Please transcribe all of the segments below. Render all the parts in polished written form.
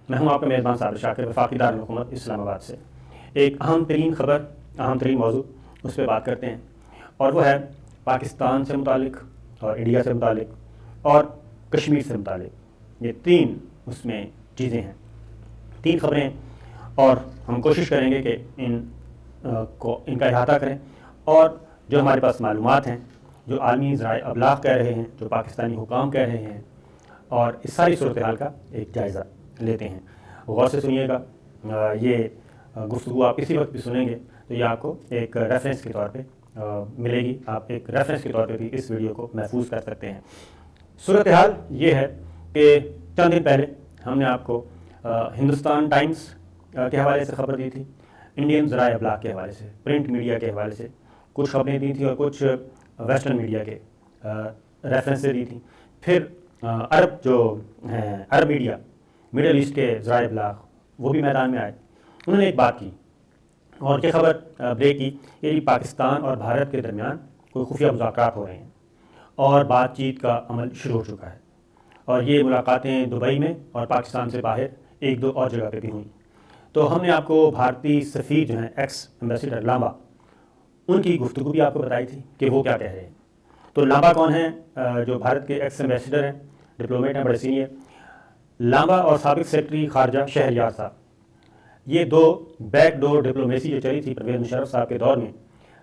میں ہوں آپ کا میزبان صابر شاکر، وفاقی دارالحکومت اسلام آباد سے۔ ایک اہم ترین خبر، اہم ترین موضوع، اس پہ بات کرتے ہیں، اور وہ ہے پاکستان سے متعلق اور انڈیا سے متعلق اور کشمیر سے متعلق۔ یہ تین اس میں چیزیں ہیں، تین خبریں، اور ہم کوشش کریں گے کہ ان کا احاطہ کریں، اور جو ہمارے پاس معلومات ہیں، جو عالمی ذرائع ابلاغ کہہ رہے ہیں، جو پاکستانی حکام کہہ رہے ہیں، اور اس ساری صورتحال کا ایک جائزہ لیتے ہیں۔ غور سے سنیے گا، یہ گفتگو آپ کسی وقت بھی سنیں گے تو یہ آپ کو ایک ریفرنس کے طور پہ ملے گی، آپ ایک ریفرنس کے طور پہ بھی اس ویڈیو کو محفوظ کر سکتے ہیں۔ صورتحال یہ ہے کہ چند دن پہلے ہم نے آپ کو ہندوستان ٹائمز کے حوالے سے خبر دی تھی، انڈین ذرائع ابلاغ کے حوالے سے، پرنٹ میڈیا کے حوالے سے کچھ خبریں دی تھیں، اور کچھ ویسٹرن میڈیا کے ریفرنس سے دی تھیں۔ پھر عرب جو ہیں، عرب میڈیا، مڈل ایسٹ کے ذرائع ابلاغ، وہ بھی میدان میں آئے۔ انہوں نے ایک بات کی اور یہ خبر بریک کی کہ پاکستان اور بھارت کے درمیان کوئی خفیہ مذاکرات ہو رہے ہیں اور بات چیت کا عمل شروع ہو چکا ہے، اور یہ ملاقاتیں دبئی میں اور پاکستان سے باہر ایک دو اور جگہ پہ بھی ہوئیں۔ تو ہم نے آپ کو بھارتی سفیر جو ہیں، ایکس ایمبیسیڈر لامبا، ان کی گفتگو بھی آپ کو بتائی تھی کہ وہ کیا کہہ رہے ہیں۔ تو لامبا کون ہیں؟ جو بھارت کے ایکس ایمبیسیڈر ہیں، ڈپلومیٹ ہیں، بڑے سینئر۔ لامبا اور سابق سیکرٹری خارجہ شہریار صاحب، یہ دو بیک ڈور ڈپلومیسی جو چلی تھی پرویز مشرف صاحب کے دور میں،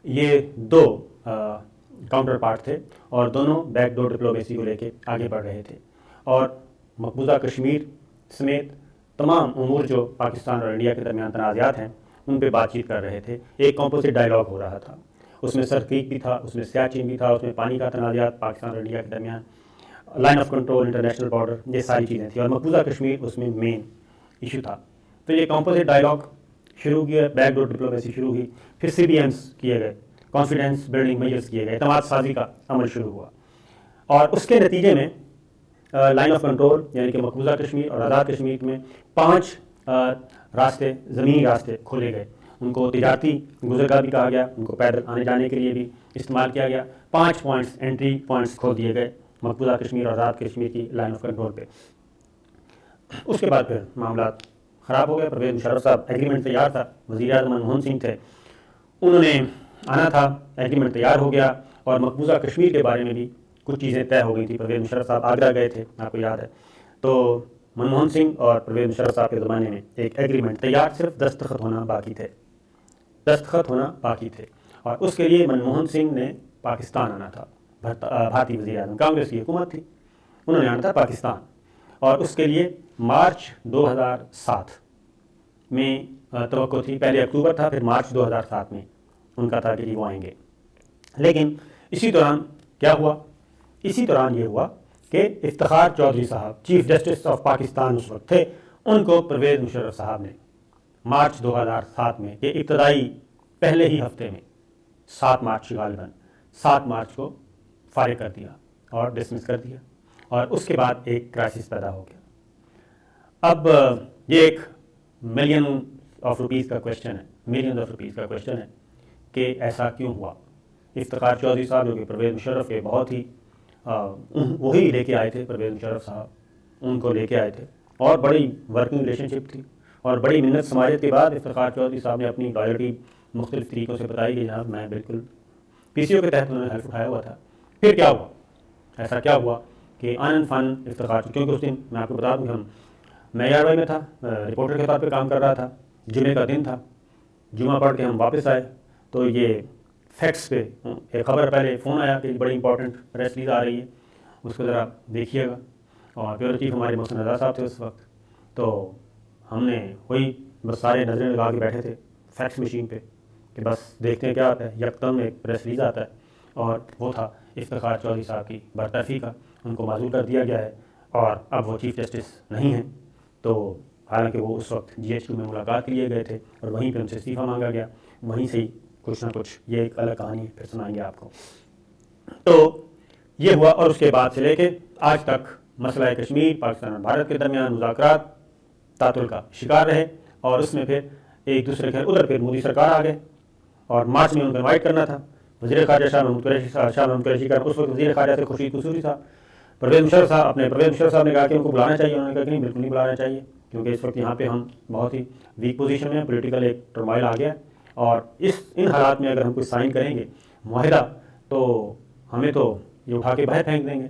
یہ دو کاؤنٹر پارٹ تھے، اور دونوں بیک ڈور ڈپلومیسی کو لے کے آگے بڑھ رہے تھے، اور مقبوضہ کشمیر سمیت تمام امور جو پاکستان اور انڈیا کے درمیان تنازعات ہیں ان پہ بات چیت کر رہے تھے۔ ایک کمپوزٹ ڈائلاگ ہو رہا تھا، اس میں سر کریک بھی تھا، اس میں سیاچن بھی تھا، اس میں پانی کا تنازعات پاکستان اور انڈیا کے درمیان، line of control, international border, یہ ساری چیزیں تھیں، اور مقبوضہ کشمیر اس میں مین ایشو تھا۔ تو یہ کمپوزٹ ڈائلاگ شروع کیا، بیک ڈور ڈپلومیسی شروع ہوئی، پھر سی بی ایمز کیے گئے، کانفیڈنس بلڈنگ میجرز کیے گئے، اعتماد سازی کا عمل شروع ہوا، اور اس کے نتیجے میں لائن آف کنٹرول یعنی کہ مقبوضہ کشمیر اور آزاد کشمیر میں 5 راستے، زمینی راستے کھولے گئے۔ ان کو تجارتی گزرگاہ بھی کہا گیا، ان کو پیدل آنے جانے کے لیے بھی استعمال کیا گیا۔ 5 پوائنٹس، انٹری پوائنٹس کھول دیے گئے مقبوضہ کشمیر اور آزاد کشمیر کی لائن آف کنٹرول پہ۔ اس کے بعد پھر معاملات خراب ہو گئے۔ پرویز مشرف صاحب، ایگریمنٹ تیار تھا، وزیر اعظم منموہن سنگھ تھے، انہوں نے آنا تھا، ایگریمنٹ تیار ہو گیا، اور مقبوضہ کشمیر کے بارے میں بھی کچھ چیزیں طے ہو گئی تھیں۔ پرویز مشرف صاحب آگرہ گئے تھے، آپ کو یاد ہے، تو منموہن سنگھ اور پرویز مشرف صاحب کے زمانے میں ایک ایگریمنٹ تیار، صرف دستخط ہونا باقی تھے، دستخط ہونا باقی تھے، اور اس کے لیے منموہن سنگھ نے پاکستان آنا تھا۔ بھارتی وزیر اعظم، کانگریس کی حکومت تھی، انہوں نے آنا تھا پاکستان، اور اس کے لیے مارچ 2007 میں توقع تھی۔ پہلے اکتوبر تھا، پھر مارچ 2007 میں ان کا تھا کہ وہ آئیں گے۔ لیکن اسی دوران کیا ہوا؟ اسی دوران یہ ہوا کہ افتخار چودھری صاحب، چیف جسٹس آف پاکستان اس وقت تھے، ان کو پرویز مشرف صاحب نے مارچ 2007 میں، یہ ابتدائی پہلے ہی ہفتے میں، 7 مارچ غالباً 7 مارچ کو فارغ کر دیا اور ڈسمس کر دیا، اور اس کے بعد ایک کرائسس پیدا ہو گیا۔ اب یہ ایک ملین آف روپیز کا کویشچن ہے، ملین آف روپیز کا کویشچن ہے کہ ایسا کیوں ہوا۔ افتخار چودھری صاحب جو کہ پرویز مشرف کے بہت ہی وہی لے کے آئے تھے، پرویز مشرف صاحب ان کو لے کے آئے تھے، اور بڑی ورکنگ ریلیشن شپ تھی، اور بڑی منت سماجت کے بعد افتخار چودھری صاحب نے اپنی لائلٹی مختلف طریقوں سے بتائی کہ جناب میں بالکل پی سی او کے تحت انہوں نے حلف اٹھایا ہوا تھا۔ پھر کیا ہوا؟ ایسا کیا ہوا کہ آنن فن افتخار، کیونکہ اس دن میں آپ کو بتا دوں کہ میں آر وائی میں تھا، رپورٹر کے طور پہ کام کر رہا تھا، جمعے کا دن تھا، جمعہ پڑھ کے ہم واپس آئے تو یہ فیکس پہ ایک خبر، پہلے فون آیا کہ بڑی امپورٹنٹ پریس ریلیز آ رہی ہے، اس کو ذرا دیکھیے گا، اور بیورو چیف ہمارے محسن رضا صاحب تھے اس وقت، تو ہم نے وہی بس سارے نظریں لگا کے بیٹھے تھے فیکس مشین پہ کہ بس دیکھتے ہیں کیا آتا ہے۔ یکدم ایک پریس ریلیز آتا ہے، اور وہ تھا افتخار چودھری صاحب کی برطرفی کا، ان کو معزول کر دیا گیا ہے، اور اب وہ چیف جسٹس نہیں ہیں۔ تو حالانکہ وہ اس وقت GH2 میں ملاقات کے لیے گئے تھے، اور وہیں پہ ان سے استعفیٰ مانگا گیا، وہیں سے ہی کچھ نہ کچھ، یہ ایک الگ کہانی ہے، پھر سنائیں گے آپ کو۔ تو یہ ہوا، اور اس کے بعد سے لے کے آج تک مسئلہ کشمیر، پاکستان اور بھارت کے درمیان مذاکرات تعطل کا شکار رہے، اور اس میں پھر ایک دوسرے کے ادھر پھر مودی سرکار آ گئے، اور مارچ میں ان کو انوائٹ کرنا تھا، وزیر خارجہ شاہ محمود قریشی کا، اس وقت وزیر خارجہ تھے خورشید قصوری صاحب۔ پرویز مشرف صاحب نے کہا کہ ان کو بلانا چاہیے، انہوں نے کہا کہ نہیں، بالکل نہیں بلانا چاہیے، کیونکہ اس وقت یہاں پہ ہم بہت ہی ویک پوزیشن میں ہیں، پولیٹیکل ایک ٹرمائل آ گیا ہے، اور ان حالات میں اگر ہم کوئی سائن کریں گے معاہدہ تو ہمیں تو یہ اٹھا کے باہر پھینک دیں گے،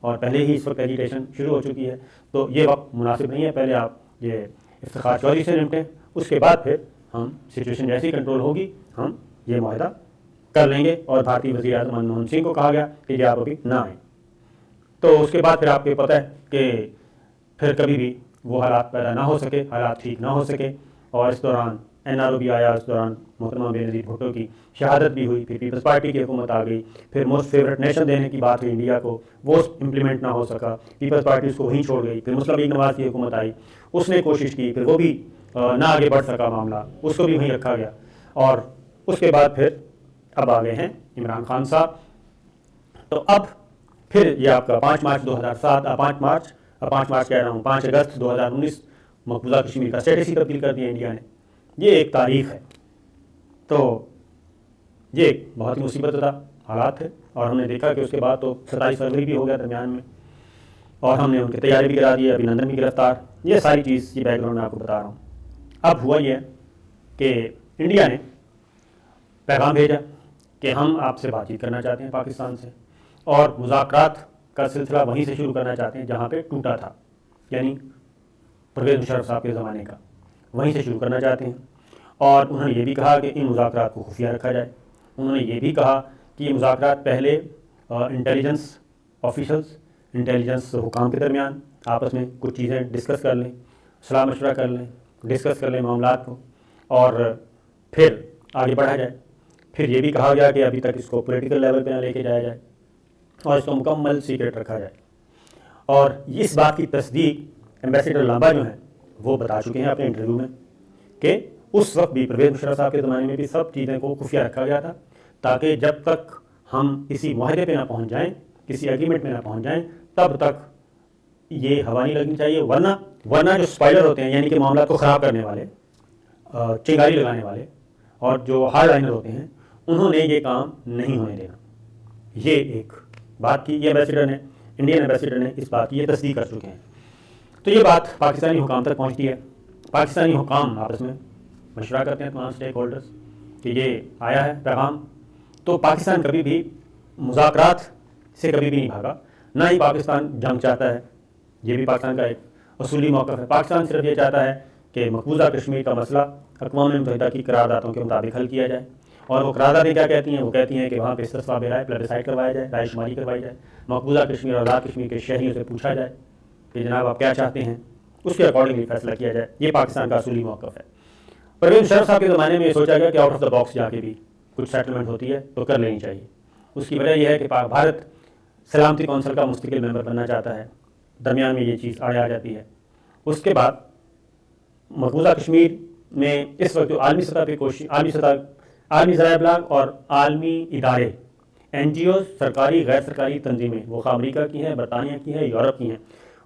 اور پہلے ہی اس وقت ایجیٹیشن شروع ہو چکی ہے، تو یہ وقت مناسب نہیں ہے۔ پہلے آپ یہ افتخار چودھری سے نمٹیں، اس کے بعد پھر ہم سچویشن جیسی کنٹرول ہوگی ہم یہ معاہدہ کر لیں گے۔ اور بھارتی وزیر اعظم منموہن سنگھ کو کہا گیا کہ یہ آپ ابھی نہ آئیں، تو اس کے بعد پھر آپ کو پتہ ہے کہ پھر کبھی بھی وہ حالات پیدا نہ ہو سکے، حالات ٹھیک نہ ہو سکے، اور اس دوران NRO بھی آیا، اس دوران محترمہ بےنظیر بھٹو کی شہادت بھی ہوئی، پھر پیپلز پارٹی کی حکومت آ گئی، پھر موسٹ فیوریٹ نیشن دینے کی بات ہوئی انڈیا کو، وہ امپلیمنٹ نہ ہو سکا، پیپلز پارٹی اس کو وہیں چھوڑ گئی، پھر مسلم لیگ نواز کی حکومت آئی، اس نے کوشش کی، پھر وہ بھی نہ آگے بڑھ سکا معاملہ، اس کو بھی وہیں رکھا گیا، اور اس کے بعد پھر اب آ گئے ہیں عمران خان صاحب۔ تو اب پھر یہ آپ کا 5 مارچ 5 اگست 2019 مقبوضہ کشمیر کا اسٹیٹس ہی تبدیل کر دیا انڈیا نے۔ یہ ایک تاریخ ہے، تو یہ ایک بہت ہی مصیبت زدہ حالات ہے، اور ہم نے دیکھا کہ اس کے بعد تو 27 فروری بھی ہو گیا درمیان میں، اور ہم نے ان کے تیاری بھی کرا دی، ابھینندن بھی گرفتار۔ یہ ساری چیز یہ بیک گراؤنڈ میں آپ کو بتا رہا ہوں۔ اب ہوا یہ کہ انڈیا نے پیغام بھیجا کہ ہم آپ سے بات چیت کرنا چاہتے ہیں پاکستان سے، اور مذاکرات کا سلسلہ وہیں سے شروع کرنا چاہتے ہیں جہاں پہ ٹوٹا تھا، یعنی پرویز مشرف صاحب کے زمانے کا، وہیں سے شروع کرنا چاہتے ہیں۔ اور انہوں نے یہ بھی کہا کہ ان مذاکرات کو خفیہ رکھا جائے۔ انہوں نے یہ بھی کہا کہ یہ مذاکرات پہلے انٹیلیجنس آفیشلز، انٹیلیجنس حکام کے درمیان آپس میں کچھ چیزیں ڈسکس کر لیں، صلاح مشورہ کر لیں، ڈسکس کر لیں معاملات کو، اور پھر آگے بڑھا جائے۔ پھر یہ بھی کہا گیا کہ ابھی تک اس کو پولیٹیکل لیول پہ نہ لے کے جایا جائے، اور اس کو مکمل سیکرٹ رکھا جائے۔ اور اس بات کی تصدیق ایمبیسیڈر لامبا جو ہیں وہ بتا چکے ہیں اپنے انٹرویو میں کہ اس وقت بھی پرویز مشرف صاحب کے زمانے میں بھی سب چیزیں کو خفیہ رکھا گیا تھا، تاکہ جب تک ہم کسی معاہدے پہ نہ پہنچ جائیں، کسی ایگریمنٹ میں نہ پہنچ جائیں، تب تک یہ ہوا نہیں لگنی چاہیے، ورنہ جو اسپائلر ہوتے ہیں، یعنی کہ معاملات کو خراب کرنے والے، چنگاری لگانے والے، اور جو ہارڈ لائنر ہوتے ہیں، انہوں نے یہ کام نہیں ہونے دینا۔ یہ ایک بات کی یہ ایمبیسیڈر نے، انڈین ایمبیسیڈر نے اس بات کی یہ تصدیق کر چکے ہیں۔ تو یہ بات پاکستانی حکام تک پہنچتی ہے، پاکستانی حکام آپس میں مشورہ کرتے ہیں تمام اسٹیک ہولڈرز کہ یہ آیا ہے پیغام۔ تو پاکستان کبھی بھی مذاکرات سے کبھی بھی نہیں بھاگا، نہ ہی پاکستان جنگ چاہتا ہے، یہ بھی پاکستان کا ایک اصولی موقف ہے۔ پاکستان صرف یہ چاہتا ہے کہ مقبوضہ کشمیر کا مسئلہ اقوام متحدہ کی قراردادوں کے مطابق حل کیا جائے، اور وہ قراردادیں کیا کہتی ہیں؟ وہ کہتی ہیں کہ وہاں پہ استصواب رائے پلیبسائٹ کروایا جائے، رائے شماری کروائی جائے، مقبوضہ کشمیر اور آزاد کشمیر کے شہریوں سے پوچھا جائے کہ جناب آپ کیا چاہتے ہیں، اس کے اکارڈنگلی فیصلہ کیا جائے۔ یہ پاکستان کا اصولی موقف ہے۔ پرویز مشرف صاحب کے زمانے میں یہ سوچا گیا کہ آؤٹ آف دا باکس جا کے بھی کچھ سیٹلمنٹ ہوتی ہے تو کر لینی چاہیے۔ اس کی وجہ یہ ہے کہ بھارت سلامتی کونسل کا مستقل ممبر بننا چاہتا ہے، درمیان میں یہ چیز آڑے آ جاتی ہے۔ اس کے بعد مقبوضہ کشمیر میں اس وقت جو عالمی سطح پہ عالمی ذرائع ابلاغ اور عالمی ادارے، NGOs، سرکاری غیر سرکاری تنظیمیں، وہ امریکہ کی ہیں، برطانیہ کی ہیں، یورپ کی ہیں،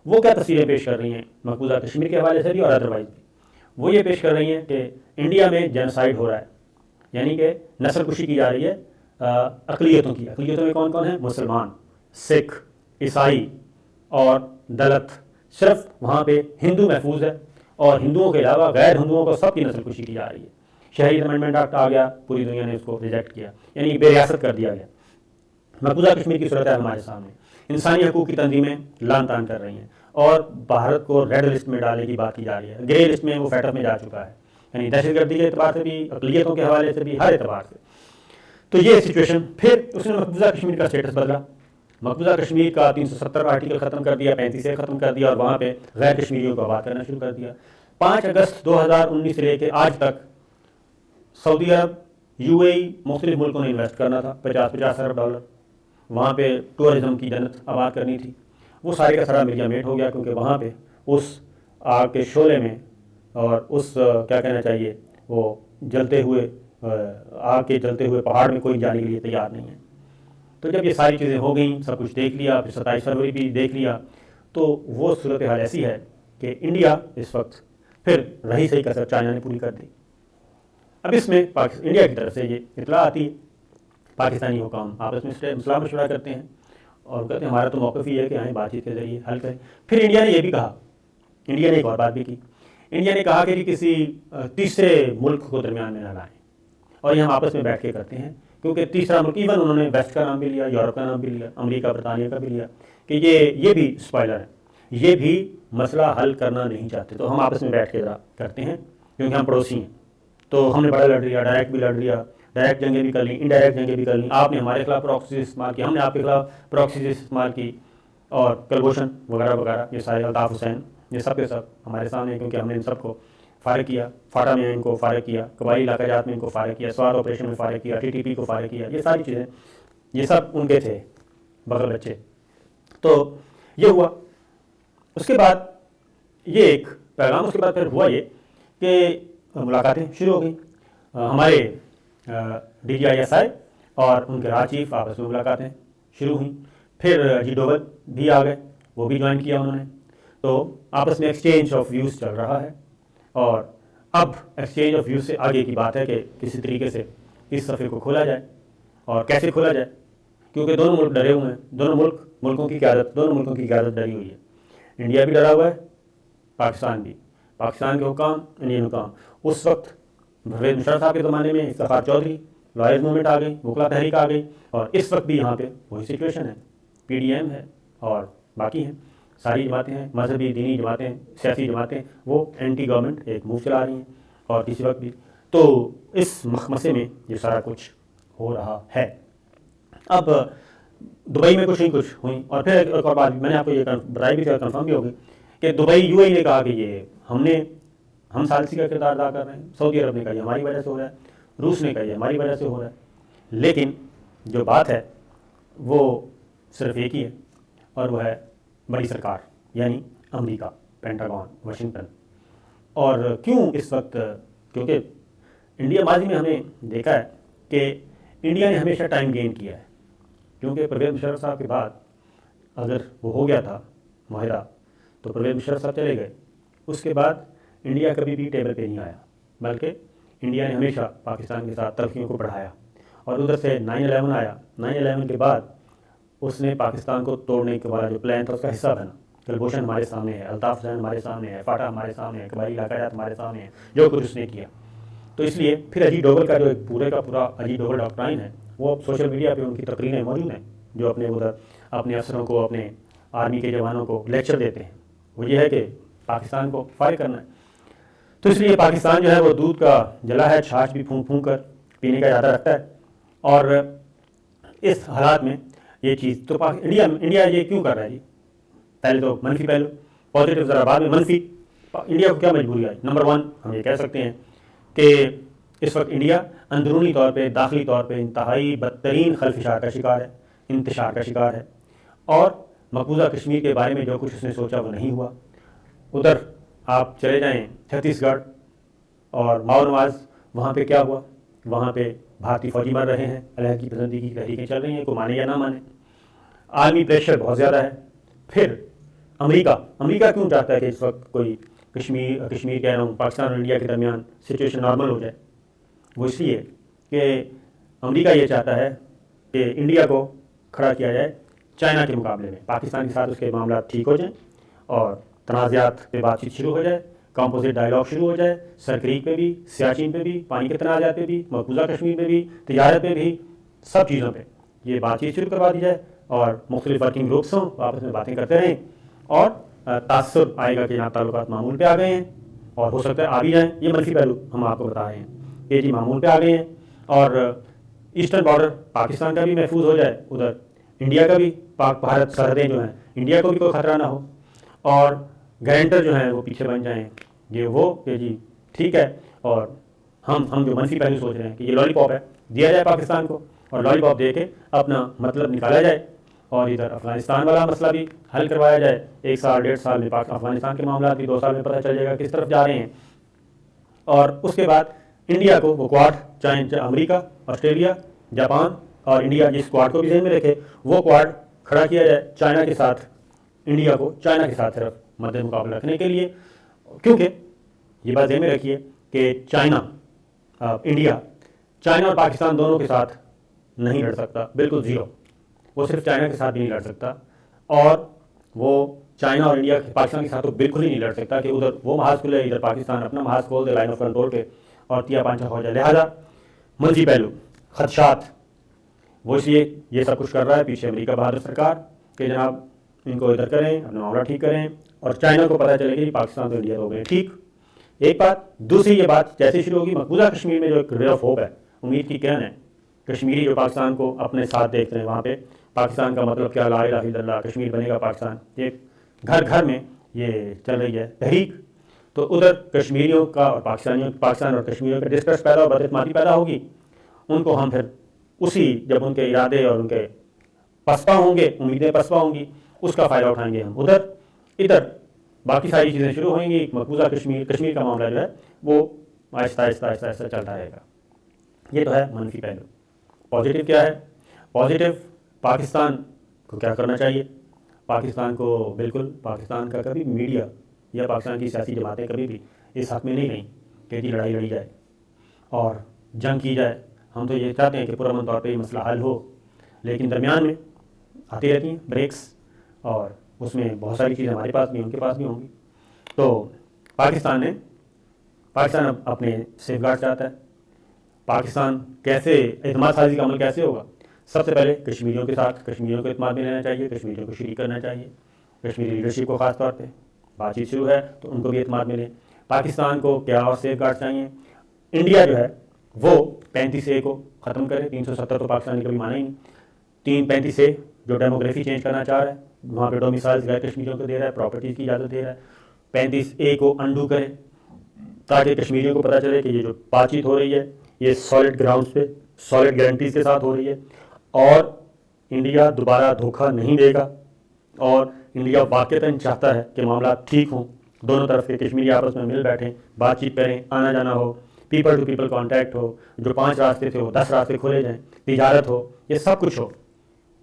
وہ کیا تصویریں پیش کر رہی ہیں مقبوضہ کشمیر کے حوالے سے بھی اور ادروائز بھی؟ وہ یہ پیش کر رہی ہیں کہ انڈیا میں جینوسائیڈ ہو رہا ہے، یعنی کہ نسل کشی کی جا رہی ہے اقلیتوں کی۔ اقلیتوں میں کون کون ہیں؟ مسلمان، سکھ، عیسائی اور دلت۔ صرف وہاں پہ ہندو محفوظ ہے، اور ہندوؤں کے علاوہ غیر ہندوؤں کو سب کی نسل کشی کی جا رہی ہے۔ شہریت امینڈمنٹ ایکٹ آ گیا، پوری دنیا نے اس کو ریجیکٹ کیا، یعنی بے ریاست کر دیا گیا۔ مقبوضہ کشمیر کی صورت ہے ہمارے سامنے، انسانی حقوق کی تنظیمیں لان تان کر رہی ہیں، اور بھارت کو ریڈ لسٹ میں ڈالنے کی بات کی جا رہی ہے۔ گرے لسٹ میں وہ فیٹر میں جا چکا ہے، یعنی دہشت گردی کے اعتبار سے بھی، اقلیتوں کے حوالے سے بھی، ہر اعتبار سے۔ تو یہ سچویشن، پھر اس نے مقبوضہ کشمیر کا اسٹیٹس بدلا، مقبوضہ کشمیر کا 370 آرٹیکل ختم کر دیا، 35 ختم کر دیا، اور وہاں پہ غیر کشمیریوں کو آباد کرنا شروع کر دیا۔ 5 اگست 2019 سے لے کے آج تک سعودی عرب، UAE، مختلف ملکوں نے انویسٹ کرنا تھا 50 ارب ڈالر، وہاں پہ ٹورزم کی جنت آباد کرنی تھی۔ وہ سارے کا سارا میڈیا میٹ ہو گیا، کیونکہ وہاں پہ اس آگ کے شعلے میں، اور اس کیا کہنا چاہیے، وہ جلتے ہوئے آگ کے جلتے ہوئے پہاڑ میں کوئی جانے کے لیے تیار نہیں ہے۔ تو جب یہ ساری چیزیں ہو گئیں، سب کچھ دیکھ لیا، پھر 27 فروری بھی دیکھ لیا، تو وہ صورتحال ایسی ہے کہ انڈیا اس وقت پھر رہی صحیح کسر چائنا نے پوری کر دی۔ اب اس میں انڈیا کی طرف سے یہ اطلاع آتی ہے، پاکستانی حکام آپس میں مصالحہ مشورہ کرتے ہیں، اور کہتے ہیں ہمارا تو موقف ہی ہے کہ آئیں بات چیت کے ذریعے حل کریں۔ پھر انڈیا نے یہ بھی کہا، انڈیا نے ایک اور بات بھی کی انڈیا نے کہا کہ جی کسی تیسرے ملک کو درمیان میں نہ لائیں، اور یہ ہم آپس میں بیٹھ کے کرتے ہیں، کیونکہ تیسرا ملک ایون انہوں نے ویسٹ کا نام بھی لیا، یورپ کا نام بھی لیا، امریکہ برطانیہ کا بھی لیا، کہ یہ بھی اسپائلر ہے، یہ بھی مسئلہ حل کرنا نہیں چاہتے، تو ہم آپس میں بیٹھ کے کرتے ہیں کیونکہ ہم پڑوسی ہیں، تو ہم نے بڑا لڑ لیا، ڈائریکٹ بھی لڑ لیا، ڈائریکٹ جنگیں بھی کر لیں، انڈائریکٹ جنگیں بھی کر لیں، آپ نے ہمارے خلاف پراکسیز استعمال کی، ہم نے آپ کے خلاف پراکسیز استعمال کی، اور کلبھوشن وغیرہ وغیرہ یہ سارے، الطاف حسین، یہ سب کے سب ہمارے سامنے، کیونکہ ہم نے ان سب کو فارغ کیا، فاٹا میں ان کو فارغ کیا، قبائلی علاقہ جات میں ان کو فارغ کیا، سوات آپریشن میں فارغ کیا، TTP کو فارغ کیا، یہ ساری چیزیں، یہ سب ان کے تھے بغل بچے. تو یہ ہوا. اس کے بعد یہ ایک پیغام، اس کے بعد پھر ہوا یہ کہ ملاقاتیں شروع ہو گئیں. ہمارے DGISI اور ان کے راج چیف آپس میں ملاقاتیں شروع ہوئیں. پھر ڈوبل بھی آ گئے، وہ بھی جوائن کیا انہوں نے. تو آپس میں ایکسچینج آف ویوز چل رہا ہے، اور اب ایکسچینج آف ویوز سے آگے کی بات ہے کہ کسی طریقے سے اس صفحے کو کھولا جائے، اور کیسے کھولا جائے، کیونکہ دونوں ملک ڈرے ہوئے ہیں، دونوں ملکوں کی قیادت ڈری ہوئی ہے. انڈیا بھی ڈرا ہوا ہے، پاکستان بھی، پاکستان کے حکام، انڈین حکام. اس وقت پرویز مشرف صاحب کے زمانے میں افتخار چودھری، لائرز موومنٹ آ گئی، وکلا تحریک آ گئی، اور اس وقت بھی یہاں پہ وہی سچویشن ہے. PDM ہے اور باقی ہیں، ساری جماعتیں ہیں، مذہبی دینی جماعتیں، سیاسی جماعتیں، وہ اینٹی گورنمنٹ ایک موو چلا رہی ہیں، اور کسی وقت بھی. تو اس مخمسے میں یہ سارا کچھ ہو رہا ہے. اب دبئی میں کچھ ہوئیں، اور پھر ایک اور بات میں نے آپ کو یہ بتائی بھی، کنفرم بھی ہوگی کہ دبئی UAE نے کہا کہ یہ ہم ثالثی کا کردار ادا کر رہے ہیں، سعودی عرب نے کہا یہ ہماری وجہ سے ہو رہا ہے، روس نے کہا یہ ہماری وجہ سے ہو رہا ہے. لیکن جو بات ہے وہ صرف ایک ہی ہے، اور وہ ہے بڑی سرکار، یعنی امریکہ، پینٹاگون، واشنگٹن. اور کیوں اس وقت؟ کیونکہ انڈیا ماضی میں ہمیں دیکھا ہے کہ انڈیا نے ہمیشہ ٹائم گین کیا ہے، کیونکہ پرویز مشرف صاحب کے بعد اگر وہ ہو گیا تھا معاہدہ تو پرویز مشرف صاحب چلے گئے. اس کے بعد انڈیا کبھی بھی ٹیبل پہ نہیں آیا، بلکہ انڈیا نے ہمیشہ پاکستان کے ساتھ تلخیوں کو بڑھایا. اور ادھر سے 9/11 آیا، 9/11 کے بعد اس نے پاکستان کو توڑنے کے بعد جو پلان تھا اس کا حصہ بنا. کلبھوشن ہمارے سامنے ہے، الطاف حسین ہمارے سامنے ہے، فاٹا ہمارے سامنے ہے، قبائلی علاقہ جات ہمارے سامنے ہے، جو کچھ اس نے کیا. تو اس لیے پھر اجیت ڈوبھل کا جو ایک پورے کا پورا اجیت ڈوبھل ڈاکٹرائن ہے، وہ سوشل میڈیا پہ ان کی تقریریں موجود ہیں، جو اپنے افسروں کو، اپنے آرمی کے جوانوں کو لیکچر دیتے ہیں. وہ یہ ہے کہ پاکستان کو فائر کرنا ہے. تو اس لیے پاکستان جو ہے وہ دودھ کا جلا ہے، چھاچھ بھی پھونک پھونک کر پینے کا ارادہ رکھتا ہے. اور اس حالات میں یہ چیز تو انڈیا یہ کیوں کر رہا ہے جی؟ پہلے تو منفی پہلو، پازیٹیو ذرا بعد میں منفی. انڈیا کو کیا مجبوری آئی؟ نمبر 1 ہم یہ کہہ سکتے ہیں کہ اس وقت انڈیا اندرونی طور پہ، داخلی طور پہ انتہائی بدترین خلفشار کا شکار ہے، انتشار کا شکار ہے. اور مقبوضہ کشمیر کے بارے میں جو کچھ اس نے سوچا وہ نہیں ہوا. ادھر آپ چلے جائیں چھتیس گڑھ اور ماؤ نواز، وہاں پہ کیا ہوا؟ وہاں پہ بھارتی فوجی مر رہے ہیں، علیحدگی پسندی کی تحریکیں چل رہی ہیں، کوئی مانے یا نہ مانے. عالمی پریشر بہت زیادہ ہے. پھر امریکہ کیوں چاہتا ہے کہ اس وقت کوئی کشمیر کہہ رہا ہوں، پاکستان اور انڈیا کے درمیان سچویشن نارمل ہو جائے؟ وہ اس لیے کہ امریکہ یہ چاہتا ہے کہ انڈیا کو کھڑا کیا جائے چائنا کے مقابلے میں، پاکستان کے ساتھ اس کے معاملات ٹھیک ہو جائیں، اور تنازعات پہ بات چیت شروع ہو جائے، کمپوزٹ ڈائلاگ شروع ہو جائے، سرکریک پہ بھی، سیاچین پہ بھی، پانی کے تنازعات پہ بھی، مقبوضہ کشمیر پہ بھی، تجارت پہ بھی، سب چیزوں پہ یہ بات چیت شروع کروا دی جائے، اور مختلف ورکنگ گروپس ہوں، آپس میں باتیں کرتے رہیں، اور تاثر آئے گا کہ یہاں تعلقات معمول پہ آ گئے ہیں، اور ہو سکتا ہے آ بھی جائیں. یہ منفی پہلو ہم آپ کو بتا رہے ہیں کہ جی معمول پہ آ گئے ہیں، اور ایسٹرن بارڈر پاکستان کا بھی محفوظ ہو جائے، ادھر انڈیا کا بھی، پاک بھارت سرحدیں جو ہیں انڈیا کو بھی کوئی خطرہ نہ ہو، اور گارنٹر جو ہیں وہ پیچھے بن جائیں. یہ وہ کہ جی ٹھیک ہے، اور ہم جو منفی پہلو سوچ رہے ہیں کہ یہ لالی پاپ ہے، دیا جائے پاکستان کو، اور لالی پاپ دے کے اپنا مطلب نکالا جائے، اور ادھر افغانستان والا مسئلہ بھی حل کروایا جائے. 1 سال 1.5 سال میں افغانستان کے معاملات بھی 2 سال میں پتہ چل جائے گا کس طرف جا رہے ہیں. اور اس کے بعد انڈیا کو وہ کوارڈ، چاہے امریکہ، آسٹریلیا، جاپان اور انڈیا، جس کوارڈ کو بھی ذہن میں رکھے، وہ کوارڈ کھڑا کیا جائے چائنا کے ساتھ. انڈیا کو چائنا کے ساتھ صرف مد مقابلہ رکھنے کے لیے، کیونکہ یہ بات ذہن میں رکھیے کہ انڈیا چائنا اور پاکستان دونوں کے ساتھ نہیں لڑ سکتا، بالکل زیرو. وہ صرف چائنا کے ساتھ بھی نہیں لڑ سکتا، اور وہ چائنا اور انڈیا پاکستان کے ساتھ تو بالکل ہی نہیں لڑ سکتا کہ ادھر وہ محاذ کھلے ادھر پاکستان اپنا محاذ کھول دے لائن آف کنٹرول پہ اور تیا پانچا ہو جائے. لہٰذا منفی پہلو خدشات وہ اس لیے یہ سب کچھ کر رہا ہے پیچھے امریکہ بہادر سرکار کہ جناب ان کو ادھر کریں اپنا معاملہ ٹھیک کریں اور چائنا کو پتہ چلے کہ پاکستان تو انڈیا ہو گئے ٹھیک. ایک بات. دوسری یہ بات جیسے شروع ہوگی مقبوضہ کشمیر میں جو ایک رے آف ہوپ ہے امید کی کرن ہے کشمیری جو پاکستان کو اپنے ساتھ دیکھتے ہیں وہاں پہ پاکستان کا مطلب کیا لا الہ الا اللہ کشمیر بنے گا پاکستان یہ گھر گھر میں یہ چل رہی ہے تحریک. تو ادھر کشمیریوں کا اور پاکستان اور کشمیریوں کا ڈسٹرسٹ پیدا اور بداعتمادی پیدا ہوگی. ان کو ہم پھر اسی جب ان کے ارادے اور ان کے پسپا ہوں گے امیدیں پسپا ہوں گی اس کا فائدہ اٹھائیں گے ہم ادھر باقی ساری چیزیں شروع ہوئیں گی. مقبوضہ کشمیر کا معاملہ جو ہے وہ آہستہ آہستہ چلتا رہے گا. یہ تو ہے منفی پہلو. پازیٹیو کیا ہے؟ پازیٹیو پاکستان کو کیا کرنا چاہیے؟ پاکستان کو بالکل پاکستان کا کبھی میڈیا یا پاکستان کی سیاسی جماعتیں کبھی بھی اس حق میں نہیں رہیں کہ جی لڑائی لڑی جائے اور جنگ کی جائے. ہم تو یہ چاہتے ہیں کہ پرامن طور پہ یہ مسئلہ حل ہو لیکن درمیان میں آتی رہتی ہیں بریکس اور اس میں بہت ساری چیزیں ہمارے پاس بھی ان کے پاس بھی ہوں گی. تو پاکستان اب اپنے سیف گارڈ چاہتا ہے. پاکستان کیسے اعتماد سازی کا عمل کیسے ہوگا؟ سب سے پہلے کشمیریوں کے ساتھ کشمیریوں کو اعتماد میں لینا چاہیے کشمیریوں کو شریک کرنا چاہیے. کشمیری لیڈرشپ کو خاص طور پہ بات چیت شروع ہے تو ان کو بھی اعتماد میں لیں. پاکستان کو کیا اور سیف گارڈ چاہیے؟ انڈیا جو ہے وہ 35A کو ختم کرے. 370 تو پاکستان نے کبھی مانا ہی نہیں. 35A جو ڈیموگرافی چینج کرنا چاہ رہا ہے وہاں پہ ڈومیسائل غیر کشمیریوں کو دے رہا ہے پراپرٹیز کی اجازت دے رہا ہے 35A کو انڈو کرے تاکہ کشمیریوں کو پتہ چلے کہ یہ جو بات چیت ہو رہی ہے یہ سالڈ گراؤنڈز پہ سالڈ گارنٹیز کے ساتھ ہو رہی ہے اور انڈیا دوبارہ دھوکہ نہیں دے گا اور انڈیا واقعتاً چاہتا ہے کہ معاملات ٹھیک ہوں دونوں طرف کے کشمیری آپس میں مل بیٹھیں بات چیت کریں آنا جانا ہو پیپل ٹو پیپل کانٹیکٹ ہو جو 5 راستے تھے وہ 10 راستے کھولے جائیں تجارت ہو یہ سب کچھ ہو.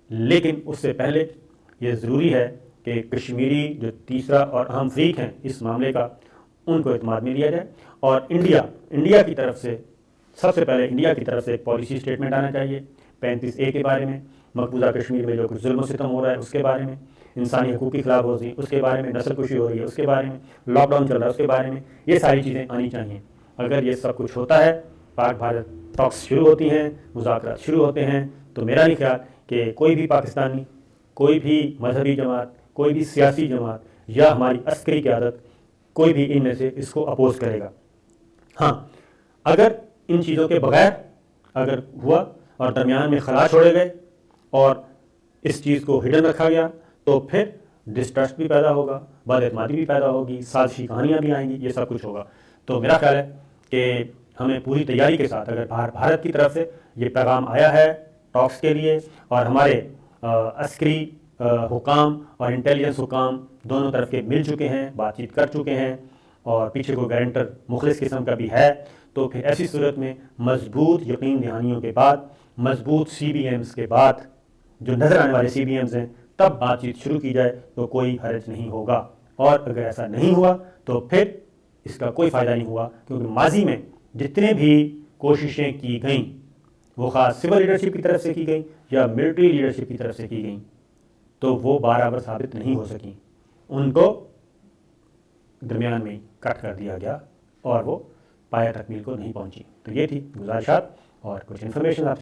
لیکن اس سے پہلے یہ ضروری ہے کہ کشمیری جو تیسرا اور اہم فریق ہیں اس معاملے کا ان کو اعتماد میں لیا جائے اور انڈیا کی طرف سے سب سے پہلے انڈیا کی طرف سے ایک پالیسی اسٹیٹمنٹ آنا چاہیے 35A کے بارے میں مقبوضہ کشمیر میں جو کچھ ظلم و ستم ہو رہا ہے اس کے بارے میں انسانی حقوق کی خلاف ورزی اس کے بارے میں نسل کشی ہو رہی ہے اس کے بارے میں لاک ڈاؤن چل رہا ہے اس کے بارے میں یہ ساری چیزیں آنی چاہیے. اگر یہ سب کچھ ہوتا ہے پاک بھارت ٹاکس شروع ہوتی ہیں مذاکرات شروع ہوتے ہیں تو میرا نہیں خیال کہ کوئی بھی پاکستانی کوئی بھی مذہبی جماعت کوئی بھی سیاسی جماعت یا ہماری عسکری قیادت کوئی بھی ان میں سے اس کو اپوز کرے گا. ہاں اگر ان چیزوں کے بغیر اگر ہوا اور درمیان میں خلا چھوڑے گئے اور اس چیز کو ہڈن رکھا گیا تو پھر ڈسٹرسٹ بھی پیدا ہوگا بد اعتمادی بھی پیدا ہوگی سازشی کہانیاں بھی آئیں گی یہ سب کچھ ہوگا. تو میرا خیال ہے کہ ہمیں پوری تیاری کے ساتھ اگر بھارت کی طرف سے یہ پیغام آیا ہے ٹاکس کے لیے اور ہمارے عسکری حکام اور انٹیلیجنس حکام دونوں طرف کے مل چکے ہیں بات چیت کر چکے ہیں اور پیچھے کوئی گارنٹر مخلص قسم کا بھی ہے تو پھر ایسی صورت میں مضبوط یقین دہانیوں کے بعد مضبوط CBMs کے بعد جو نظر آنے والے CBMs ہیں تب بات چیت شروع کی جائے تو کوئی حرج نہیں ہوگا. اور اگر ایسا نہیں ہوا تو پھر اس کا کوئی فائدہ نہیں ہوا کیونکہ ماضی میں جتنے بھی کوششیں کی گئیں وہ خاص سول لیڈرشپ کی طرف سے کی گئیں یا ملٹری لیڈرشپ کی طرف سے کی گئیں تو وہ برابر ثابت نہیں ہو سکیں. ان کو درمیان میں کٹ کر دیا گیا اور وہ پایہ تکمیل کو نہیں پہنچی. تو یہ تھی گزارشات اور کچھ انفارمیشن آپ